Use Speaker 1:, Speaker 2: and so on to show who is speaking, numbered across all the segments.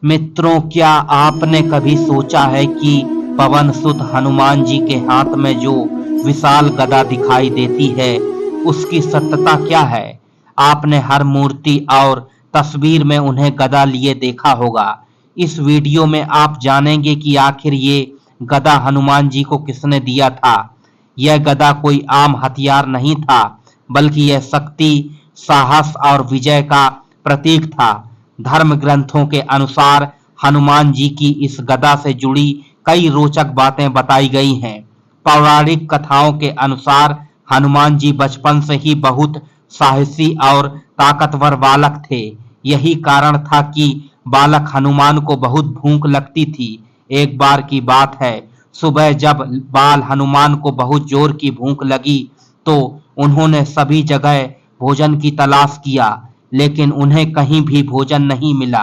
Speaker 1: मित्रों, क्या आपने कभी सोचा है कि पवन सुत हनुमान जी के हाथ में जो विशाल गदा दिखाई देती है, उसकी सत्यता क्या है? आपने हर मूर्ति और तस्वीर में उन्हें गदा लिए देखा होगा। इस वीडियो में आप जानेंगे कि आखिर ये गदा हनुमान जी को किसने दिया था। यह गदा कोई आम हथियार नहीं था, बल्कि यह शक्ति, साहस और विजय का प्रतीक था। धर्म ग्रंथों के अनुसार हनुमान जी की इस गदा से जुड़ी कई रोचक बातें बताई गई हैं। पौराणिक कथाओं के अनुसार हनुमान जी बचपन से ही बहुत साहसी और ताकतवर बालक थे। यही कारण था कि बालक हनुमान को बहुत भूख लगती थी। एक बार की बात है, सुबह जब बाल हनुमान को बहुत जोर की भूख लगी तो उन्होंने सभी जगह भोजन की तलाश किया, लेकिन उन्हें कहीं भी भोजन नहीं मिला।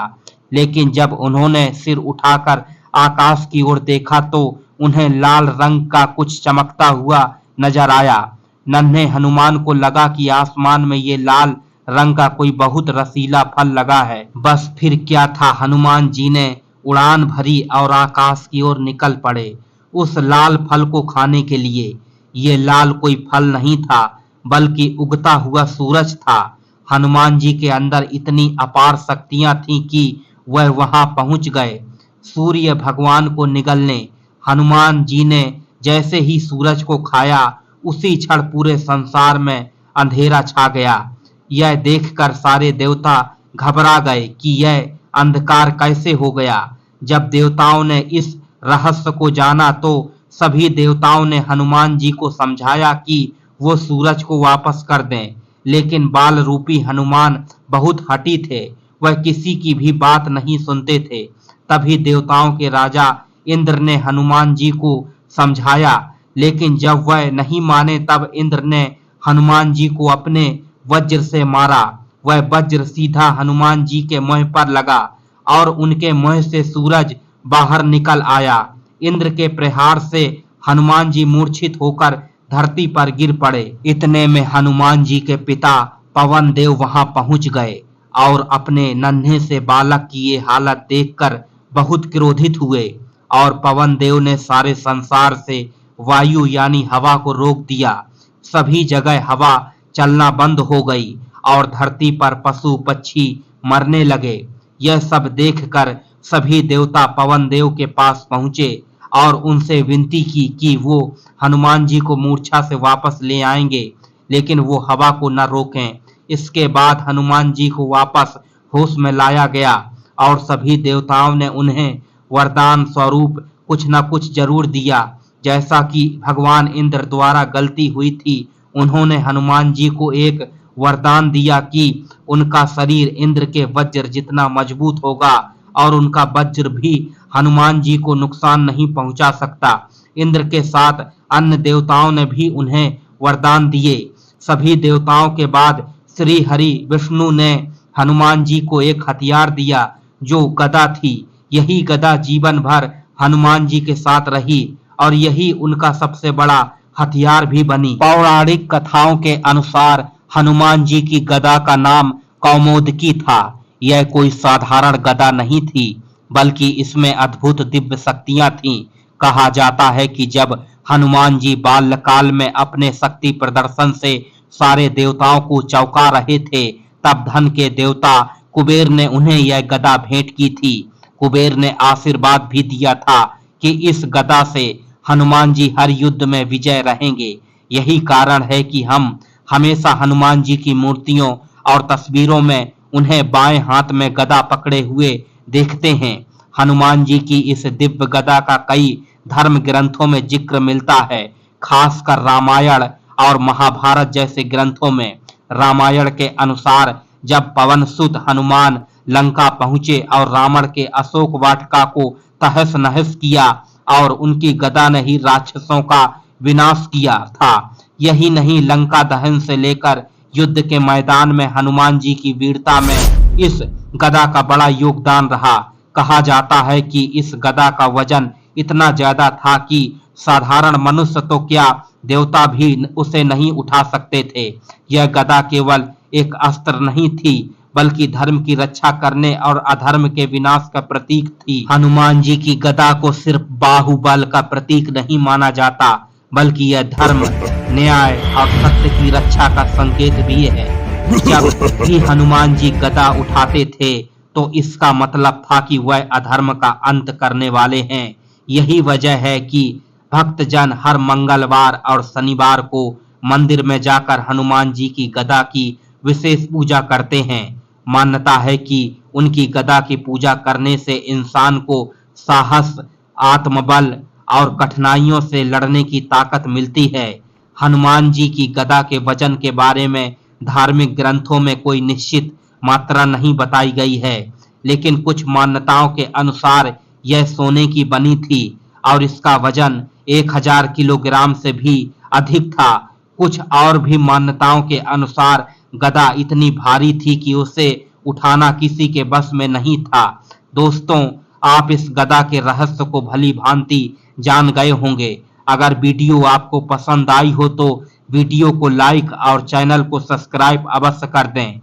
Speaker 1: लेकिन जब उन्होंने सिर उठाकर आकाश की ओर देखा तो उन्हें लाल रंग का कुछ चमकता हुआ नजर आया। नन्हे हनुमान को लगा कि आसमान में ये लाल रंग का कोई बहुत रसीला फल लगा है। बस फिर क्या था, हनुमान जी ने उड़ान भरी और आकाश की ओर निकल पड़े उस लाल फल को खाने के लिए। ये लाल कोई फल नहीं था, बल्कि उगता हुआ सूरज था। हनुमान जी के अंदर इतनी अपार शक्तियां थीं कि वह वहां पहुंच गए सूर्य भगवान को निगलने। हनुमान जी ने जैसे ही सूरज को खाया, उसी क्षण पूरे संसार में अंधेरा छा गया। यह देखकर सारे देवता घबरा गए कि यह अंधकार कैसे हो गया। जब देवताओं ने इस रहस्य को जाना तो सभी देवताओं ने हनुमान जी को समझाया कि वो सूरज को वापस कर दें। लेकिन बाल रूपी हनुमान बहुत हठी थे, वह किसी की भी बात नहीं सुनते थे। तभी देवताओं के राजा इंद्र ने हनुमान जी को समझाया, लेकिन जब वह नहीं माने तब इंद्र ने हनुमान जी को अपने वज्र से मारा। वह वज्र सीधा हनुमान जी के मुंह पर लगा और उनके मुंह से सूरज बाहर निकल आया। इंद्र के प्रहार से हनुमान जी मूर्छित होकर धरती पर गिर पड़े। इतने में हनुमान जी के पिता पवन देव वहां पहुंच गए और अपने नन्हे से बालक की ये हालत देखकर बहुत क्रोधित हुए और पवन देव ने सारे संसार से वायु यानी हवा को रोक दिया। सभी जगह हवा चलना बंद हो गई और धरती पर पशु पक्षी मरने लगे। यह सब देखकर सभी देवता पवन देव के पास पहुंचे और उनसे विनती की कि वो हनुमान जी को मूर्छा से वापस ले आएंगे, लेकिन वो हवा को न रोकें। इसके बाद हनुमान जी को वापस होश में लाया गया और सभी देवताओं ने उन्हें वरदान स्वरूप कुछ न कुछ जरूर दिया। जैसा कि भगवान इंद्र द्वारा गलती हुई थी, उन्होंने हनुमान जी को एक वरदान दिया कि उनका शरीर इंद्र के वज्र जितना मजबूत होगा और उनका वज्र भी हनुमान जी को नुकसान नहीं पहुंचा सकता। इंद्र के साथ अन्य देवताओं ने भी उन्हें वरदान दिए। सभी देवताओं के बाद श्री हरि विष्णु ने हनुमान जी को एक हथियार दिया जो गदा थी। यही गदा जीवन भर हनुमान जी के साथ रही और यही उनका सबसे बड़ा हथियार भी बनी। पौराणिक कथाओं के अनुसार हनुमान जी की गदा का नाम कौमोदकी था। यह कोई साधारण गदा नहीं थी, बल्कि इसमें अद्भुत दिव्य शक्तियां थीं। कहा जाता है कि जब हनुमान जी बाल्यकाल में अपने शक्ति प्रदर्शन से सारे देवताओं को चौंका रहे थे, तब धन के देवता कुबेर ने उन्हें यह गदा भेंट की थी। कुबेर ने आशीर्वाद भी दिया था कि इस गदा से हनुमान जी हर युद्ध में विजय रहेंगे। यही कारण है कि हम हमेशा हनुमान जी की मूर्तियों और तस्वीरों में उन्हें बाएं हाथ में गदा पकड़े हुए देखते हैं। हनुमान जी की इस दिव्य गदा का कई धर्म ग्रंथों में जिक्र मिलता है, खासकर रामायण और महाभारत जैसे ग्रंथों में। रामायण के अनुसार जब पवन सुत हनुमान लंका पहुंचे और रावण के अशोक वाटिका को तहस नहस किया और उनकी गदा ने ही राक्षसों का विनाश किया था। यही नहीं, लंका दहन से लेकर युद्ध के मैदान में हनुमान जी की वीरता में इस गदा का बड़ा योगदान रहा। कहा जाता है कि इस गदा का वजन इतना ज्यादा था कि साधारण मनुष्य तो क्या, देवता भी उसे नहीं उठा सकते थे। यह गदा केवल एक अस्त्र नहीं थी, बल्कि धर्म की रक्षा करने और अधर्म के विनाश का प्रतीक थी। हनुमान जी की गदा को सिर्फ बाहुबल का प्रतीक नहीं माना जाता, बल्कि यह धर्म, न्याय और सत्य की रक्षा का संकेत भी है। जब भी हनुमान जी गदा उठाते थे तो इसका मतलब था कि वह अधर्म का अंत करने वाले हैं। यही वजह है कि भक्तजन हर मंगलवार और शनिवार को मंदिर में जाकर हनुमान जी की गदा की विशेष पूजा करते हैं। मान्यता है कि उनकी गदा की पूजा करने से इंसान को साहस, आत्मबल और कठिनाइयों से लड़ने की ताकत मिलती है। हनुमान जी की गदा के वजन के बारे में धार्मिक ग्रंथों में कोई निश्चित मात्रा नहीं बताई गई है, लेकिन कुछ मान्यताओं के अनुसार यह सोने की बनी थी और इसका वजन 1000 किलोग्राम से भी अधिक था। कुछ और भी मान्यताओं के अनुसार गदा इतनी भारी थी कि उसे उठाना किसी के बस में नहीं था। दोस्तों, आप इस गदा के रहस्य को भली भांति जान गए होंगे। अगर वीडियो आपको पसंद आई हो तो वीडियो को लाइक और चैनल को सब्सक्राइब अवश्य कर दें।